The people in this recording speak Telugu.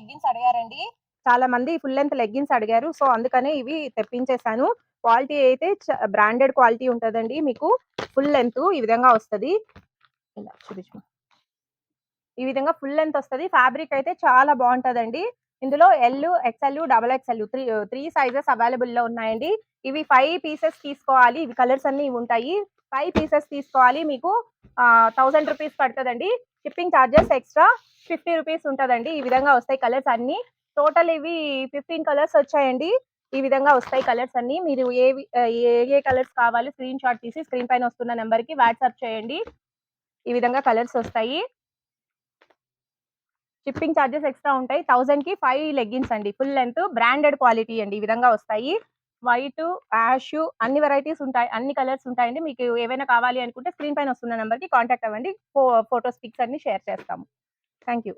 లెగ్గిన్స్ అడిగారండి. చాలా మంది ఫుల్ లెంత్ లెగ్గిన్స్ అడిగారు. సో, అందుకనే ఇవి తెప్పించేసాను. క్వాలిటీ అయితే బ్రాండెడ్ క్వాలిటీ ఉంటదండి మీకు. ఫుల్ లెంత్ ఈ విధంగా వస్తది. ఇలా చూపించు. ఈ విధంగా ఫుల్ లెంత్ వస్తది. ఫ్యాబ్రిక్ అయితే చాలా బావుంటదండి. ఇందులో L, XL, double XL 3 sizes అవైలబుల్‌లో ఉన్నాయండి. ఇవి 5 పీసెస్ తీసుకోవాలి. ఇవి కలర్స్ అన్నీ ఉంటాయి. 5 పీసెస్ తీసుకోవాలి. మీకు 1000 రూపీస్ పడతదండి. షిప్పింగ్ చార్జెస్ ఎక్స్‌ట్రా 50 రూపీస్ ఉంటదండి. ఈ విధంగా వస్తాయి కలర్స్ అన్నీ. టోటల్ ఇవి 15 కలర్స్ వచ్చాయండి. ఈ విధంగా వస్తాయి కలర్స్ అన్నీ. మీరు ఏ కలర్స్ కావాలో స్క్రీన్ షాట్ తీసి స్క్రీన్ పైన వస్తున్న నంబర్‌కి వాట్సాప్ చేయండి. ఈ విధంగా కలర్స్ వస్తాయి. షిప్పింగ్ చార్జెస్ ఎక్స్ట్రా ఉంటాయి. 1000కి 5 లెగ్గిన్స్ అండి. ఫుల్ లెంత్ బ్రాండెడ్ క్వాలిటీ అండి. ఈ విధంగా వస్తాయి. వైటు, యాషు అన్ని వెరైటీస్ ఉంటాయి. అన్ని కలర్స్ ఉంటాయండి. మీకు ఏవైనా కావాలి అనుకుంటే స్క్రీన్ పైన వస్తున్న నంబర్‌కి కాంటాక్ట్ అవ్వండి. ఫోటోస్, పిక్స్ అన్ని షేర్ చేస్తాము. Thank you.